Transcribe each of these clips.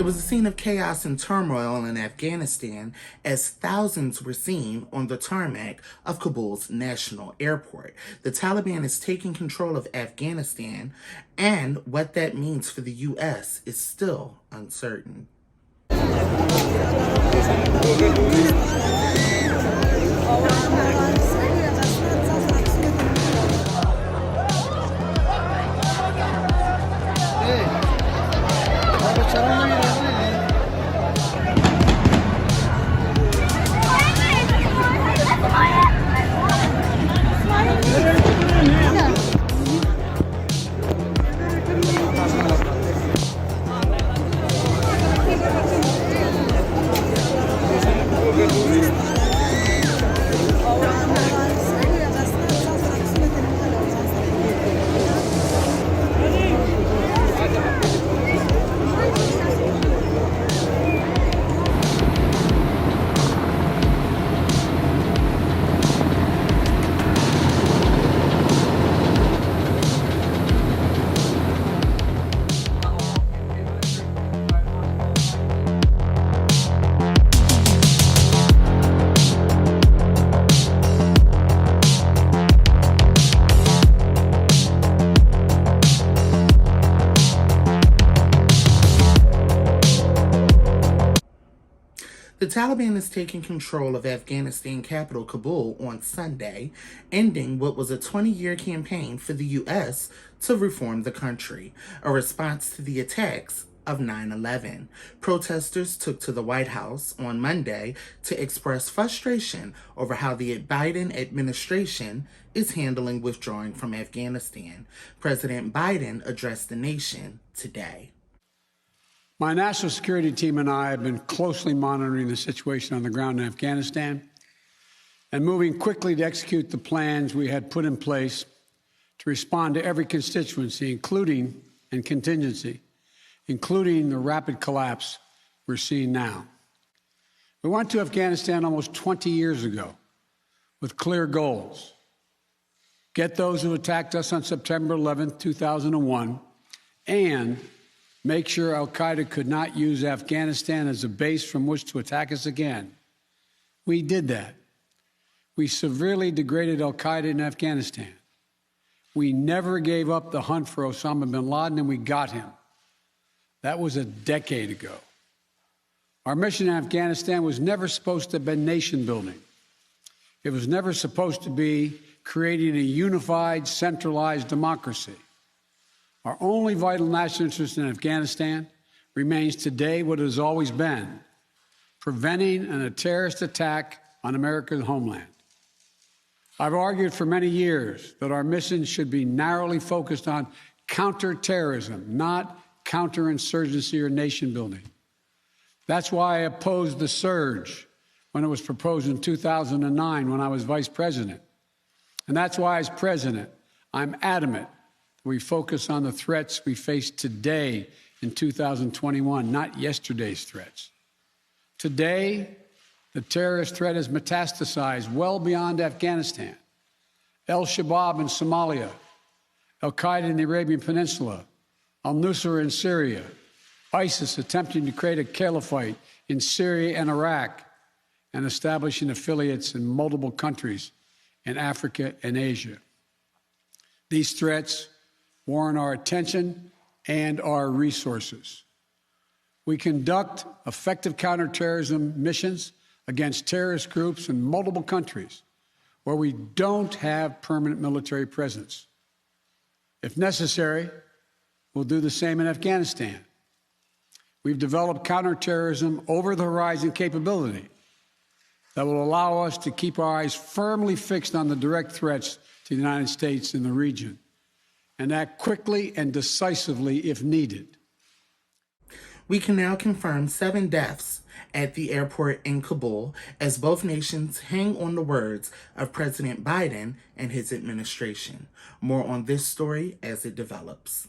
There was a scene of chaos and turmoil in Afghanistan as thousands were seen on the tarmac of Kabul's national airport. The Taliban is taking control of Afghanistan, and what that means for the U.S. is still uncertain. The Taliban is taking control of Afghanistan capital Kabul on Sunday, ending what was a 20-year campaign for the U.S. to reform the country, a response to the attacks of 9/11. Protesters took to the White House on Monday to express frustration over how the Biden administration is handling withdrawing from Afghanistan. President Biden addressed the nation today. My national security team and I have been closely monitoring the situation on the ground in Afghanistan and moving quickly to execute the plans we had put in place to respond to every constituency, including and contingency, including the rapid collapse we're seeing now. We went to Afghanistan almost 20 years ago with clear goals. Get those who attacked us on September 11, 2001, and make sure al-Qaeda could not use Afghanistan as a base from which to attack us again. We did that. We severely degraded al-Qaeda in Afghanistan. We never gave up the hunt for Osama bin Laden, and we got him. That was a decade ago. Our mission in Afghanistan was never supposed to have been nation building. It was never supposed to be creating a unified, centralized democracy. Our only vital national interest in Afghanistan remains today what it has always been: preventing a terrorist attack on America's homeland. I've argued for many years that our mission should be narrowly focused on counterterrorism, not counterinsurgency or nation building. That's why I opposed the surge when it was proposed in 2009 when I was vice president. And that's why, as president, I'm adamant we focus on the threats we face today in 2021, not yesterday's threats. Today, the terrorist threat has metastasized well beyond Afghanistan. Al-Shabaab in Somalia, al-Qaeda in the Arabian Peninsula, al-Nusra in Syria, ISIS attempting to create a caliphate in Syria and Iraq, and establishing affiliates in multiple countries in Africa and Asia. These threats warrant our attention and our resources. We conduct effective counterterrorism missions against terrorist groups in multiple countries where we don't have permanent military presence. If necessary, we'll do the same in Afghanistan. We've developed counterterrorism over-the-horizon capability that will allow us to keep our eyes firmly fixed on the direct threats to the United States in the region, and act quickly and decisively if needed. We can now confirm 7 deaths at the airport in Kabul as both nations hang on the words of President Biden and his administration. More on this story as it develops.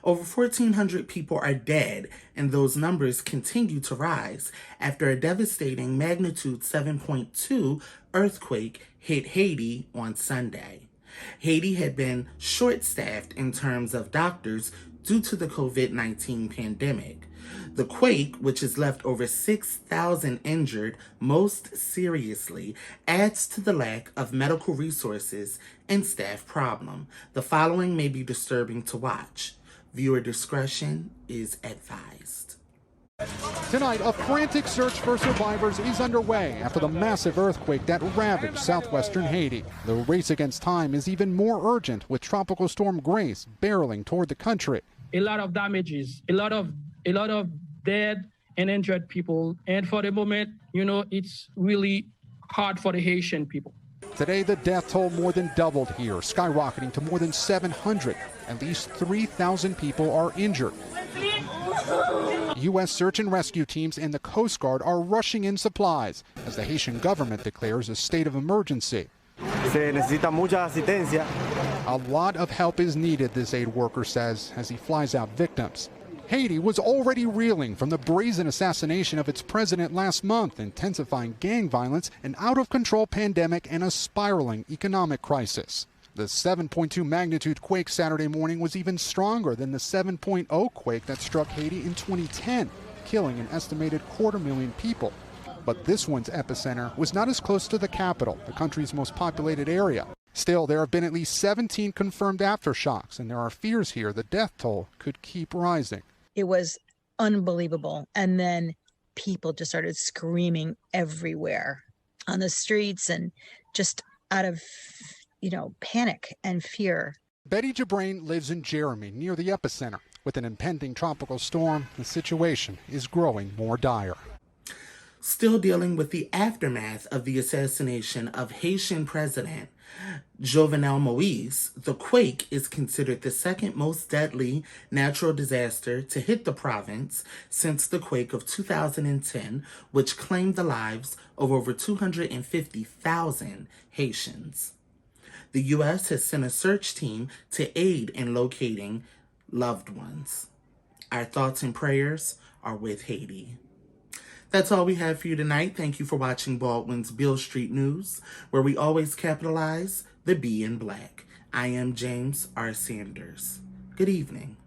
Over 1,400 people are dead, and those numbers continue to rise after a devastating magnitude 7.2 earthquake hit Haiti on Sunday. Haiti had been short-staffed in terms of doctors due to the COVID-19 pandemic. The quake, which has left over 6,000 injured most seriously, adds to the lack of medical resources and staff problem. The following may be disturbing to watch. Viewer discretion is advised. Tonight, a frantic search for survivors is underway after the massive earthquake that ravaged southwestern Haiti. The race against time is even more urgent, with Tropical Storm Grace barreling toward the country. A lot of damages, a lot of dead and injured people. And for the moment, it's really hard for the Haitian people. Today, the death toll more than doubled here, skyrocketing to more than 700. At least 3,000 people are injured. U.S. search and rescue teams and the Coast Guard are rushing in supplies as the Haitian government declares a state of emergency. Se necesita mucha asistencia. A lot of help is needed, this aid worker says, as he flies out victims. Haiti was already reeling from the brazen assassination of its president last month, intensifying gang violence, an out-of-control pandemic, and a spiraling economic crisis. The 7.2 magnitude quake Saturday morning was even stronger than the 7.0 quake that struck Haiti in 2010, killing an estimated 250,000 people. But this one's epicenter was not as close to the capital, the country's most populated area. Still, there have been at least 17 confirmed aftershocks, and there are fears here the death toll could keep rising. It was unbelievable. And then people just started screaming everywhere on the streets and just out of, panic and fear. Betty Jabrain lives in Jeremy, near the epicenter. With an impending tropical storm, the situation is growing more dire. Still dealing with the aftermath of the assassination of Haitian President Jovenel Moise, the quake is considered the second most deadly natural disaster to hit the province since the quake of 2010, which claimed the lives of over 250,000 Haitians. The U.S. has sent a search team to aid in locating loved ones. Our thoughts and prayers are with Haiti. That's all we have for you tonight. Thank you for watching Baldwin's Beale Street News, where we always capitalize the B in black. I am James R. Sanders. Good evening.